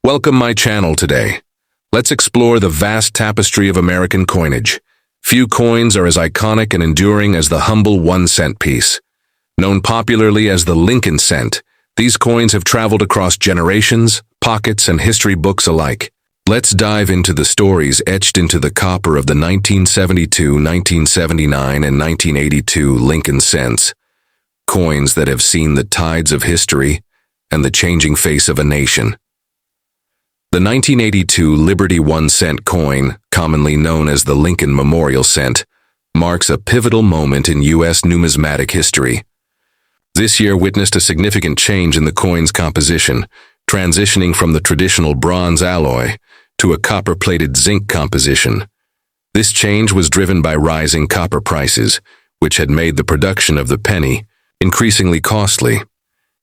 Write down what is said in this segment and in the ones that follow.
Welcome my channel today. Let's explore the vast tapestry of American coinage. Few coins are as iconic and enduring as the humble 1-cent piece. Known popularly as the Lincoln cent, these coins have traveled across generations, pockets, and history books alike. Let's dive into the stories etched into the copper of the 1972, 1979, and 1982 Lincoln cents. Coins that have seen the tides of history and the changing face of a nation. The 1982 Liberty 1-cent coin, commonly known as the Lincoln Memorial Cent, marks a pivotal moment in U.S. numismatic history. This year witnessed a significant change in the coin's composition, transitioning from the traditional bronze alloy to a copper-plated zinc composition. This change was driven by rising copper prices, which had made the production of the penny increasingly costly.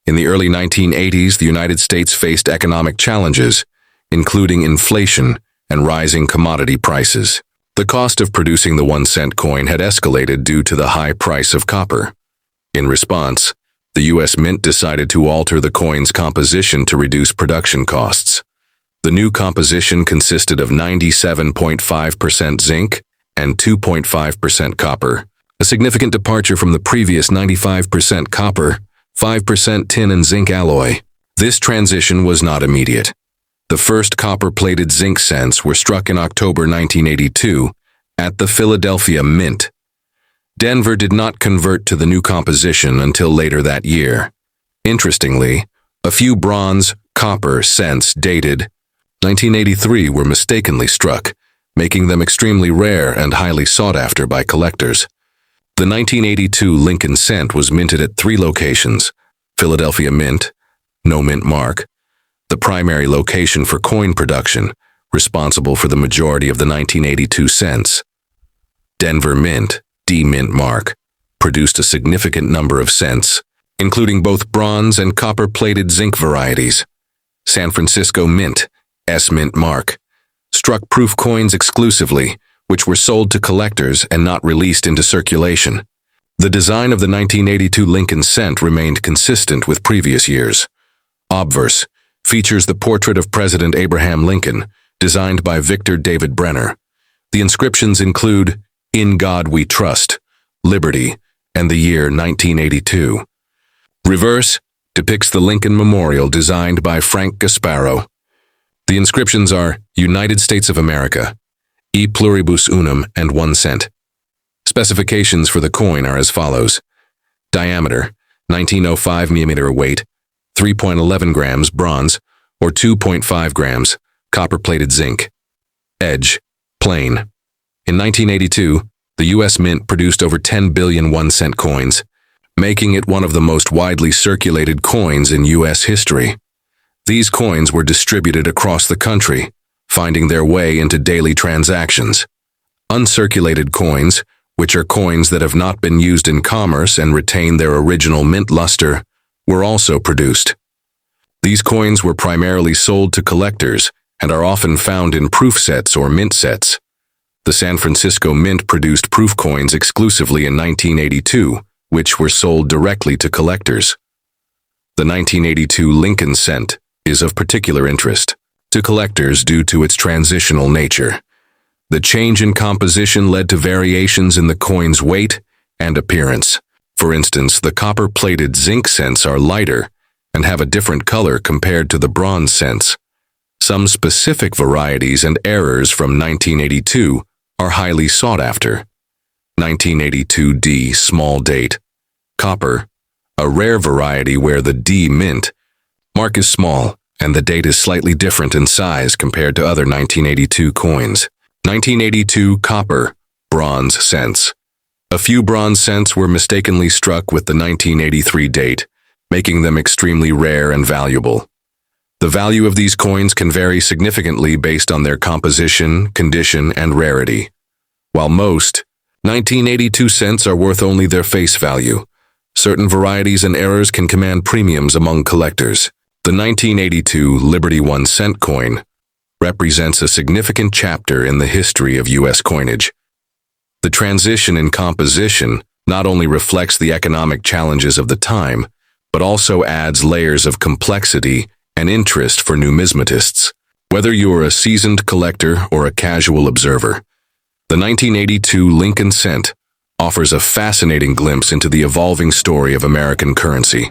In the early 1980s, the United States faced economic challenges, including inflation and rising commodity prices. The cost of producing the 1-cent coin had escalated due to the high price of copper. In response, the U.S. Mint decided to alter the coin's composition to reduce production costs. The new composition consisted of 97.5% zinc and 2.5% copper, a significant departure from the previous 95% copper, 5% tin and zinc alloy. This transition was not immediate. The first copper-plated zinc cents were struck in October 1982 at the Philadelphia Mint. Denver did not convert to the new composition until later that year. Interestingly, a few bronze, copper cents dated 1983 were mistakenly struck, making them extremely rare and highly sought after by collectors. The 1982 Lincoln cent was minted at 3 locations: Philadelphia Mint, no mint mark, the primary location for coin production, responsible for the majority of the 1982 cents. Denver Mint, D-mint mark, produced a significant number of cents, including both bronze and copper-plated zinc varieties. San Francisco Mint, S-mint mark, struck proof coins exclusively, which were sold to collectors and not released into circulation. The design of the 1982 Lincoln cent remained consistent with previous years. Obverse features the portrait of President Abraham Lincoln, designed by Victor David Brenner. The inscriptions include, "In God We Trust," "Liberty," and the year 1982. Reverse depicts the Lincoln Memorial designed by Frank Gasparo. The inscriptions are United States of America, E pluribus unum, and 1 cent. Specifications for the coin are as follows: diameter, 1905 mm, weight, 3.11 grams bronze, or 2.5 grams, copper-plated zinc. Edge, plain. In 1982, the U.S. Mint produced over 10 billion 1-cent coins, making it one of the most widely circulated coins in U.S. history. These coins were distributed across the country, finding their way into daily transactions. Uncirculated coins, which are coins that have not been used in commerce and retain their original mint luster, were also produced. These coins were primarily sold to collectors and are often found in proof sets or mint sets. The San Francisco Mint produced proof coins exclusively in 1982, which were sold directly to collectors. The 1982 Lincoln cent is of particular interest to collectors due to its transitional nature. The change in composition led to variations in the coin's weight and appearance. For instance, the copper-plated zinc cents are lighter and have a different color compared to the bronze cents. Some specific varieties and errors from 1982 are highly sought after. 1982 D small date, copper, a rare variety where the D mint mark is small and the date is slightly different in size compared to other 1982 coins. 1982 copper, bronze cents. A few bronze cents were mistakenly struck with the 1983 date, making them extremely rare and valuable. The value of these coins can vary significantly based on their composition, condition, and rarity. While most 1982 cents are worth only their face value, certain varieties and errors can command premiums among collectors. The 1982 Liberty 1-cent coin represents a significant chapter in the history of U.S. coinage. The transition in composition not only reflects the economic challenges of the time, but also adds layers of complexity and interest for numismatists. Whether you're a seasoned collector or a casual observer, the 1982 Lincoln cent offers a fascinating glimpse into the evolving story of American currency.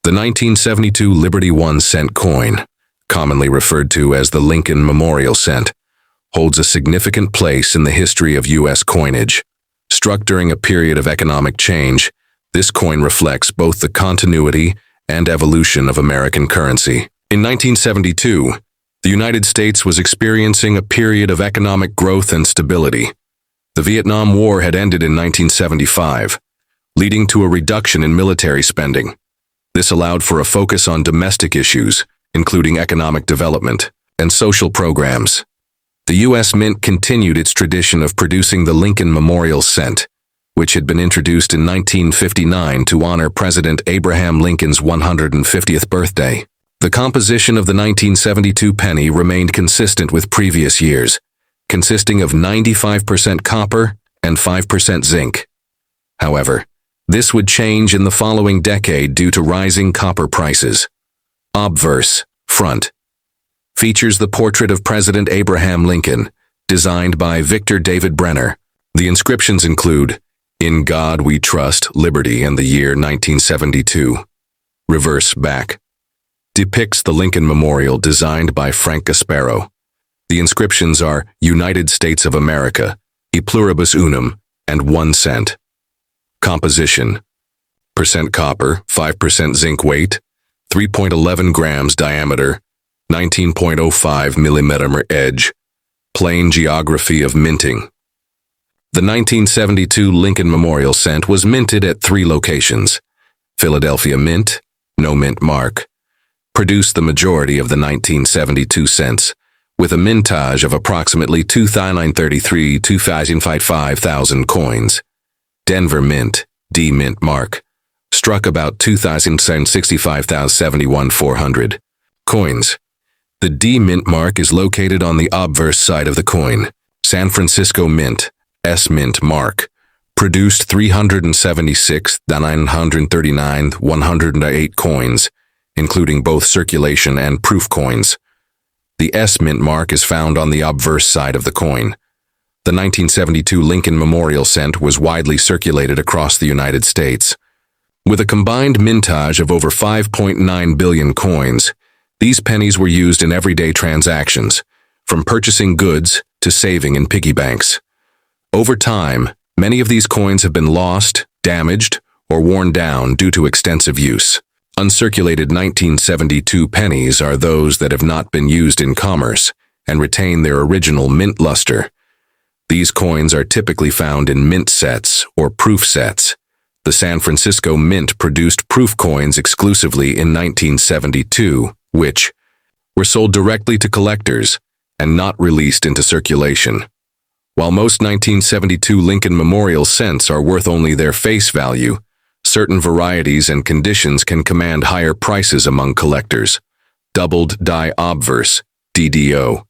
The 1972 Liberty 1-cent coin, commonly referred to as the Lincoln Memorial Cent, holds a significant place in the history of U.S. coinage. Struck during a period of economic change, this coin reflects both the continuity and evolution of American currency. In 1972, the United States was experiencing a period of economic growth and stability. The Vietnam War had ended in 1975, leading to a reduction in military spending. This allowed for a focus on domestic issues, including economic development and social programs. The U.S. Mint continued its tradition of producing the Lincoln Memorial Cent, which had been introduced in 1959 to honor President Abraham Lincoln's 150th birthday. The composition of the 1972 penny remained consistent with previous years, consisting of 95% copper and 5% zinc. However, this would change in the following decade due to rising copper prices. Obverse, front, features the portrait of President Abraham Lincoln, designed by Victor David Brenner. The inscriptions include, "In God we trust, liberty, and the year 1972." Reverse back depicts the Lincoln Memorial designed by Frank Gasparo. The inscriptions are United States of America, E pluribus unum, and 1 cent. Composition: percent copper, 5% zinc weight, 3.11 grams diameter, 19.05 millimeter edge. Plain geography of minting. The 1972 Lincoln Memorial Cent was minted at 3 locations. Philadelphia Mint, no mint mark, produced the majority of the 1972 cents, with a mintage of approximately 2,933,255,000 coins. Denver Mint, D mint mark, struck about 2,765,071,400 coins. The D mint mark is located on the obverse side of the coin. San Francisco Mint, S mint mark, produced 376,939,108 coins, including both circulation and proof coins. The S mint mark is found on the obverse side of the coin. The 1972 Lincoln Memorial Cent was widely circulated across the United States. With a combined mintage of over 5.9 billion coins, these pennies were used in everyday transactions, from purchasing goods to saving in piggy banks. Over time, many of these coins have been lost, damaged, or worn down due to extensive use. Uncirculated 1972 pennies are those that have not been used in commerce and retain their original mint luster. These coins are typically found in mint sets or proof sets. The San Francisco Mint produced proof coins exclusively in 1972, which were sold directly to collectors and not released into circulation. While most 1972 Lincoln Memorial cents are worth only their face value, certain varieties and conditions can command higher prices among collectors. Doubled die obverse, DDO.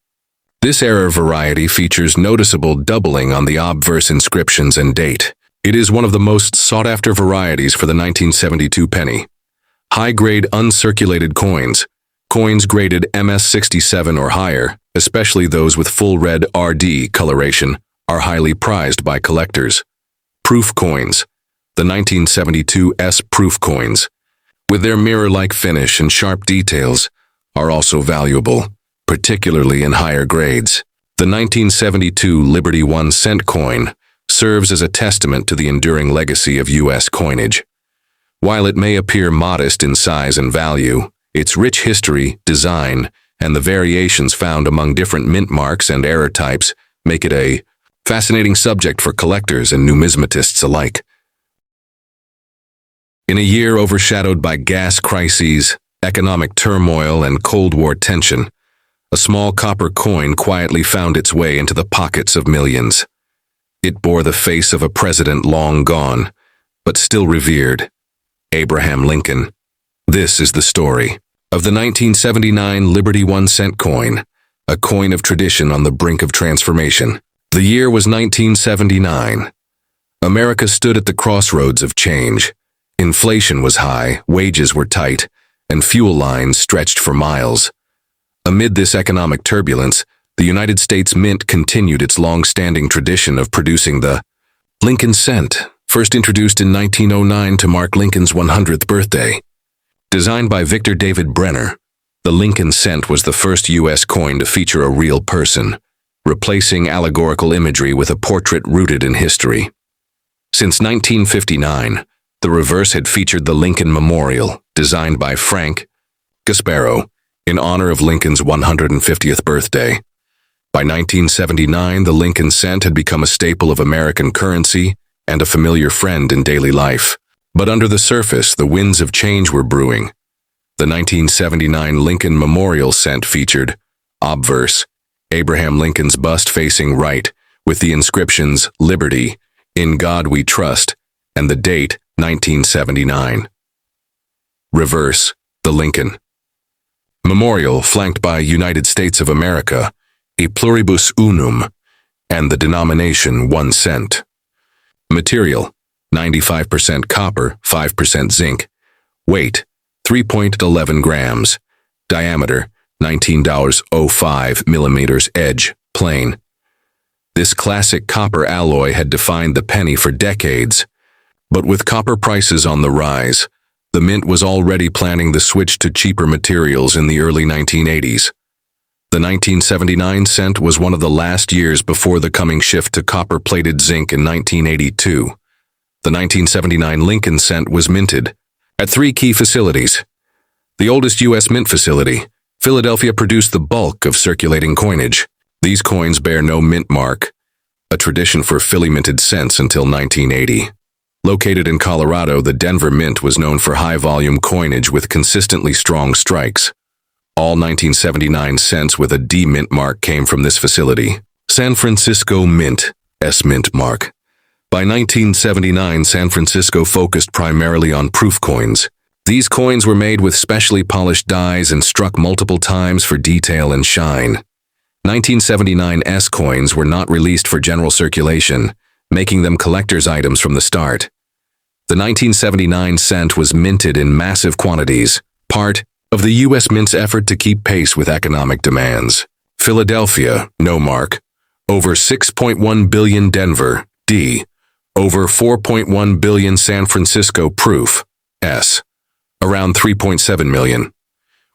This error variety features noticeable doubling on the obverse inscriptions and date. It is one of the most sought-after varieties for the 1972 penny. High-grade uncirculated coins, coins graded MS67 or higher, especially those with full red RD coloration, are highly prized by collectors. Proof coins, the 1972 S proof coins, with their mirror-like finish and sharp details, are also valuable, particularly in higher grades. The 1972 Liberty 1 cent coin serves as a testament to the enduring legacy of U.S. coinage. While it may appear modest in size and value, its rich history, design, and the variations found among different mint marks and error types make it a fascinating subject for collectors and numismatists alike. In a year overshadowed by gas crises, economic turmoil, and Cold War tension, a small copper coin quietly found its way into the pockets of millions. It bore the face of a president long gone, but still revered, Abraham Lincoln. This is the story of the 1979 Liberty 1 cent coin, a coin of tradition on the brink of transformation. The year was 1979. America stood at the crossroads of change. Inflation was high, wages were tight, and fuel lines stretched for miles. Amid this economic turbulence, the United States Mint continued its long-standing tradition of producing the Lincoln cent, first introduced in 1909 to mark Lincoln's 100th birthday. Designed by Victor David Brenner, the Lincoln cent was the first U.S. coin to feature a real person, replacing allegorical imagery with a portrait rooted in history. Since 1959, the reverse had featured the Lincoln Memorial, designed by Frank Gasparo, in honor of Lincoln's 150th birthday. By 1979, the Lincoln cent had become a staple of American currency and a familiar friend in daily life. But under the surface, the winds of change were brewing. The 1979 Lincoln Memorial cent featured obverse, Abraham Lincoln's bust facing right, with the inscriptions Liberty, In God We Trust, and the date 1979. Reverse, the Lincoln Memorial, flanked by United States of America, E Pluribus Unum, and the denomination 1 cent. Material, 95% copper, 5% zinc. Weight, 3.11 grams. Diameter, 19.05 millimeters. Edge, plain. This classic copper alloy had defined the penny for decades. But with copper prices on the rise, the mint was already planning the switch to cheaper materials in the early 1980s. The 1979 cent was one of the last years before the coming shift to copper-plated zinc in 1982. The 1979 Lincoln cent was minted at 3 key facilities. The oldest U.S. mint facility, Philadelphia, produced the bulk of circulating coinage. These coins bear no mint mark, a tradition for Philly-minted cents until 1980. Located in Colorado, the Denver Mint was known for high-volume coinage with consistently strong strikes. All 1979 cents with a D mint mark came from this facility. San Francisco Mint, S mint mark. By 1979, San Francisco focused primarily on proof coins. These coins were made with specially polished dies and struck multiple times for detail and shine. 1979 S coins were not released for general circulation, making them collector's items from the start. The 1979 cent was minted in massive quantities, part of the U.S. Mint's effort to keep pace with economic demands. Philadelphia, no mark. Over 6.1 billion Denver, D. Over 4.1 billion San Francisco, proof, S. Around 3.7 million.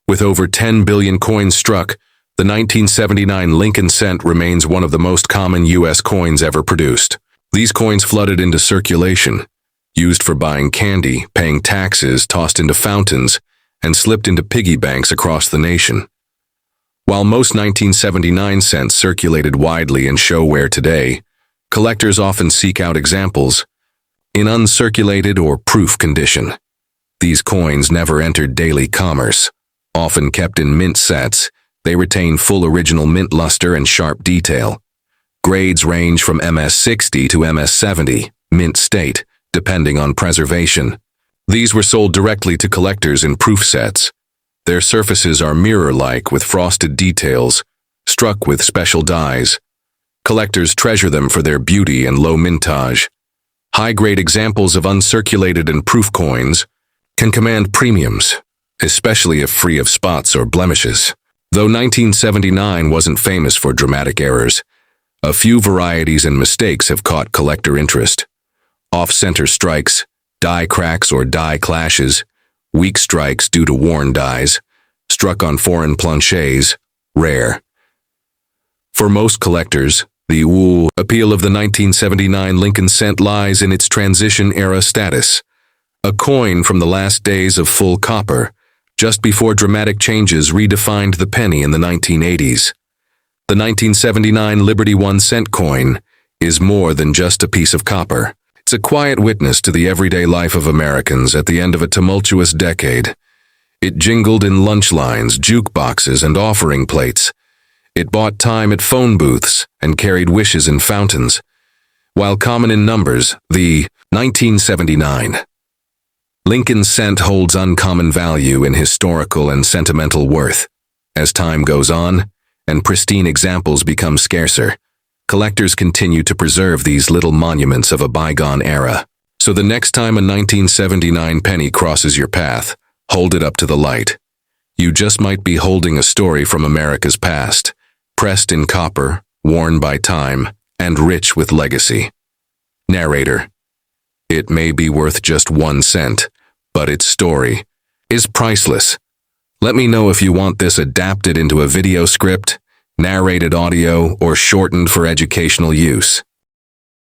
With over 10 billion coins struck, the 1979 Lincoln cent remains one of the most common U.S. coins ever produced. These coins flooded into circulation, used for buying candy, paying taxes, tossed into fountains, and slipped into piggy banks across the nation. While most 1979 cents circulated widely and show wear today, collectors often seek out examples in uncirculated or proof condition. These coins never entered daily commerce. Often kept in mint sets, they retain full original mint luster and sharp detail. Grades range from MS-60 to MS-70, mint state, depending on preservation. These were sold directly to collectors in proof sets. Their surfaces are mirror-like with frosted details, struck with special dies. Collectors treasure them for their beauty and low mintage. High-grade examples of uncirculated and proof coins can command premiums, especially if free of spots or blemishes. Though 1979 wasn't famous for dramatic errors, a few varieties and mistakes have caught collector interest. Off-center strikes, die cracks or die clashes, weak strikes due to worn dies, struck on foreign planchets, rare. For most collectors, the appeal of the 1979 Lincoln cent lies in its transition-era status, a coin from the last days of full copper, just before dramatic changes redefined the penny in the 1980s. The 1979 Liberty 1 cent coin is more than just a piece of copper. It's a quiet witness to the everyday life of Americans at the end of a tumultuous decade. It jingled in lunch lines, jukeboxes, and offering plates. It bought time at phone booths and carried wishes in fountains. While common in numbers, the 1979 Lincoln cent holds uncommon value in historical and sentimental worth. As time goes on, and pristine examples become scarcer, collectors continue to preserve these little monuments of a bygone era. So the next time a 1979 penny crosses your path, Hold it up to the light. You just might be holding a story from America's past, pressed in copper, worn by time, and rich with legacy. Narrator. It may be worth just 1 cent, but its story is priceless. Let me know if you want this adapted into a video script, narrated audio, or shortened for educational use.